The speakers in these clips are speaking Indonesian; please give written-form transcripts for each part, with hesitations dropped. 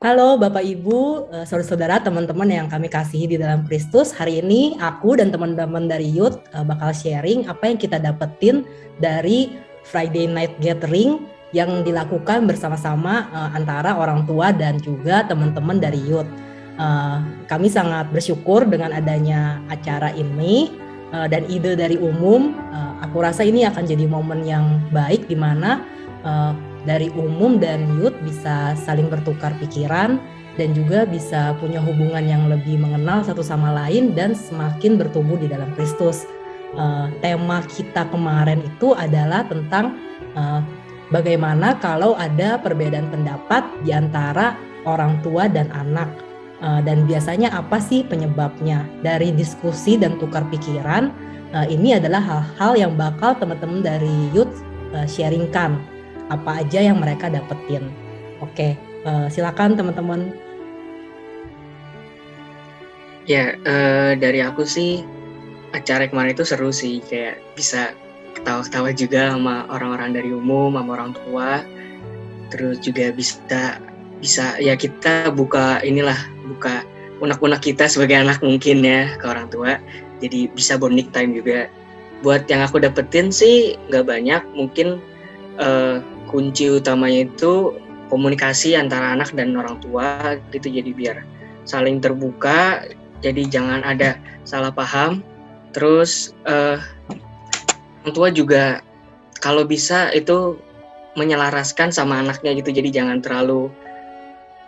Halo Bapak Ibu, saudara-saudara, teman-teman yang kami kasihi di dalam Kristus. Hari ini aku dan teman-teman dari Youth bakal sharing apa yang kita dapetin dari Friday Night Gathering yang dilakukan bersama-sama antara orang tua dan juga teman-teman dari Youth. Kami sangat bersyukur dengan adanya acara ini dan ide dari umum. Aku rasa ini akan jadi momen yang baik di mana dari umum dan youth bisa saling bertukar pikiran dan juga bisa punya hubungan yang lebih mengenal satu sama lain dan semakin bertumbuh di dalam Kristus. Tema kita kemarin itu adalah tentang bagaimana kalau ada perbedaan pendapat di antara orang tua dan anak. Dan biasanya apa sih penyebabnya? Dari diskusi dan tukar pikiran, ini adalah hal-hal yang bakal teman-teman dari youth sharingkan apa aja yang mereka dapetin. Oke, silakan teman-teman. Ya, dari aku sih acara kemarin itu seru sih, kayak bisa ketawa-ketawa juga sama orang-orang dari umum, sama orang tua. Terus juga bisa ya kita buka unek-unek kita sebagai anak mungkin ya ke orang tua. Jadi bisa bonding time juga. Buat yang aku dapetin sih nggak banyak, mungkin kunci utamanya itu komunikasi antara anak dan orang tua gitu, jadi biar saling terbuka, jadi jangan ada salah paham. Terus orang tua juga kalau bisa itu menyelaraskan sama anaknya gitu, jadi jangan terlalu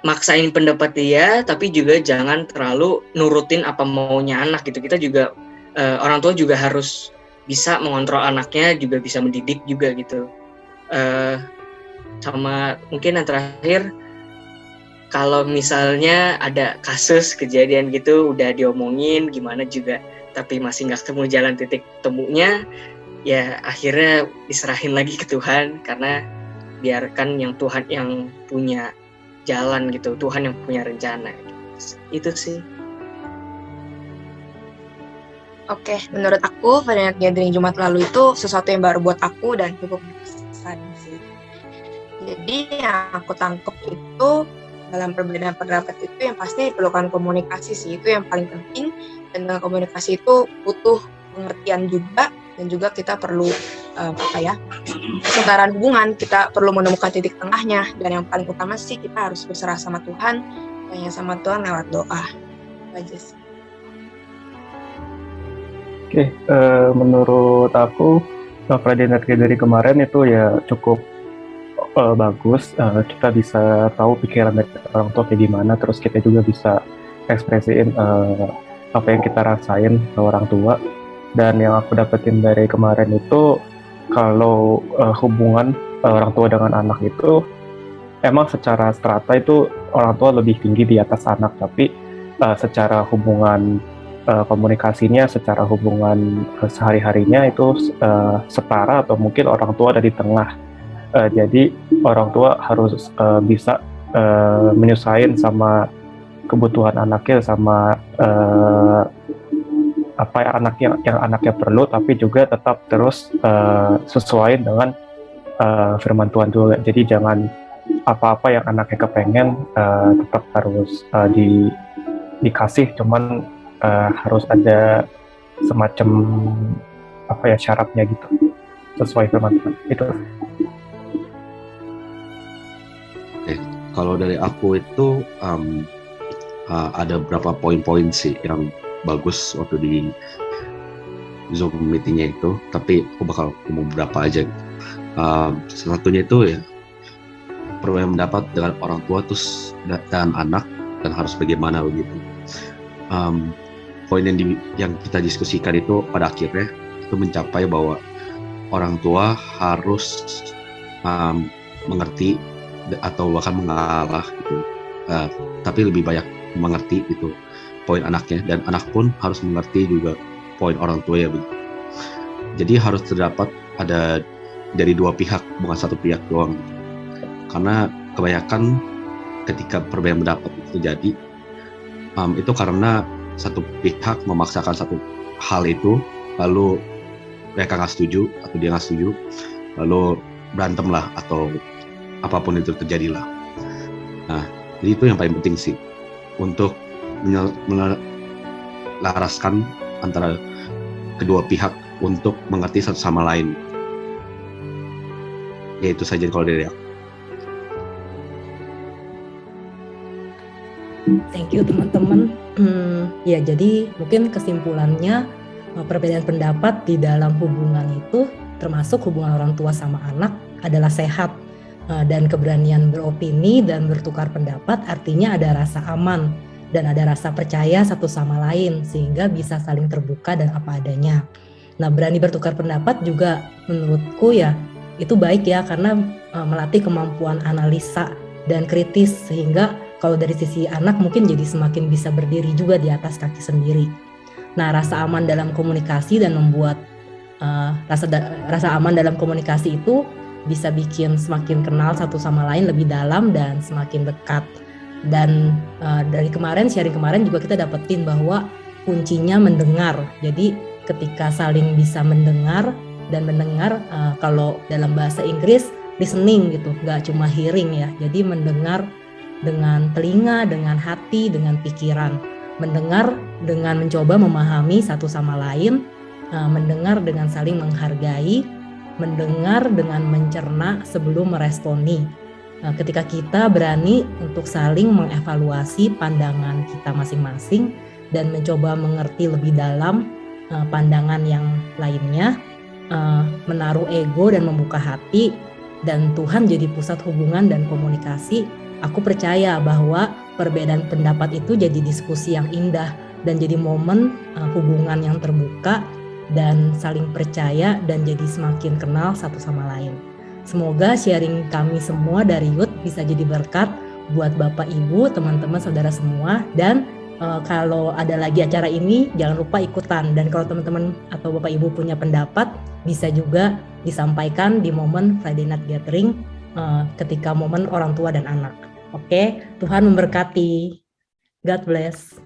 maksain pendapat dia, tapi juga jangan terlalu nurutin apa maunya anak gitu. Kita juga orang tua juga harus bisa mengontrol anaknya, juga bisa mendidik juga gitu. Sama mungkin yang terakhir, kalau misalnya ada kasus kejadian gitu udah diomongin gimana juga tapi masih nggak ketemu jalan titik temunya, ya akhirnya diserahin lagi ke Tuhan, karena biarkan yang Tuhan yang punya jalan gitu, Tuhan yang punya rencana. Itu sih. Oke, menurut aku Friday Night Gathering Jumat lalu itu sesuatu yang baru buat aku dan cukup berkesan sih. Jadi yang aku tangkap itu dalam perbedaan pendapat itu yang pasti diperlukan komunikasi sih, itu yang paling penting. Dan dengan komunikasi itu butuh pengertian juga, dan juga kita perlu kesetaraan hubungan, kita perlu menemukan titik tengahnya. Dan yang paling utama sih kita harus berserah sama Tuhan, tanya sama Tuhan lewat doa. Aja sih. Oke, menurut aku Friday Night Gathering kemarin itu ya cukup bagus. Kita bisa tahu pikiran dari orang tua kayak gimana, terus kita juga bisa ekspresiin apa yang kita rasain ke orang tua. Dan yang aku dapetin dari kemarin itu kalau hubungan orang tua dengan anak itu emang secara strata itu orang tua lebih tinggi di atas anak, tapi secara hubungan komunikasinya, secara hubungan sehari-harinya itu setara atau mungkin orang tua ada di tengah. Jadi orang tua harus bisa menyesuaikan sama kebutuhan anaknya, sama apa yang anaknya perlu, tapi juga tetap terus sesuai dengan firman Tuhan juga. Jadi jangan apa-apa yang anaknya kepengen tetap harus dikasih, cuman harus ada semacam syaratnya gitu, sesuai firman Tuhan. Itu. Kalau dari aku itu ada beberapa poin-poin sih yang bagus waktu di Zoom meetingnya itu, tapi aku bakal ngomong beberapa aja. Salah satunya itu ya perbedaan pendapat dengan orang tua terus dan anak, dan harus bagaimana begitu. Poin yang kita diskusikan itu pada akhirnya itu mencapai bahwa orang tua harus mengerti atau bahkan mengalah gitu, tapi lebih banyak mengerti itu poin anaknya, dan anak pun harus mengerti juga poin orang tua ya begitu. Jadi harus terdapat ada dari dua pihak, bukan satu pihak doang, karena kebanyakan ketika perbedaan pendapat itu terjadi itu karena satu pihak memaksakan satu hal itu, lalu mereka nggak setuju atau dia nggak setuju, lalu berantem lah atau apapun itu terjadilah. Nah, Jadi itu yang paling penting sih, untuk melaraskan antara kedua pihak untuk mengerti satu sama lain. Ya itu saja kalau dari aku. Thank you teman-teman. Ya jadi mungkin kesimpulannya perbedaan pendapat di dalam hubungan itu termasuk hubungan orang tua sama anak adalah sehat, dan keberanian beropini dan bertukar pendapat artinya ada rasa aman dan ada rasa percaya satu sama lain sehingga bisa saling terbuka dan apa adanya. Nah, berani bertukar pendapat juga menurutku ya itu baik ya karena melatih kemampuan analisa dan kritis sehingga kalau dari sisi anak mungkin jadi semakin bisa berdiri juga di atas kaki sendiri. Nah, rasa aman dalam komunikasi dan membuat rasa aman dalam komunikasi itu bisa bikin semakin kenal satu sama lain lebih dalam dan semakin dekat. Dan dari sharing kemarin juga kita dapetin bahwa kuncinya mendengar. Jadi ketika saling bisa mendengar dan mendengar, kalau dalam bahasa Inggris listening gitu, nggak cuma hearing ya. Jadi mendengar dengan telinga, dengan hati, dengan pikiran. Mendengar dengan mencoba memahami satu sama lain, mendengar dengan saling menghargai, mendengar dengan mencerna sebelum meresponi. Ketika kita berani untuk saling mengevaluasi pandangan kita masing-masing dan mencoba mengerti lebih dalam pandangan yang lainnya, menaruh ego dan membuka hati, dan Tuhan jadi pusat hubungan dan komunikasi, aku percaya bahwa perbedaan pendapat itu jadi diskusi yang indah dan jadi momen hubungan yang terbuka dan saling percaya dan jadi semakin kenal satu sama lain. Semoga sharing kami semua dari Youth bisa jadi berkat buat Bapak Ibu, teman-teman, saudara semua. Dan kalau ada lagi acara ini jangan lupa ikutan. Dan kalau teman-teman atau Bapak Ibu punya pendapat bisa juga disampaikan di momen Friday Night Gathering ketika momen orang tua dan anak. Oke, Tuhan memberkati. God bless.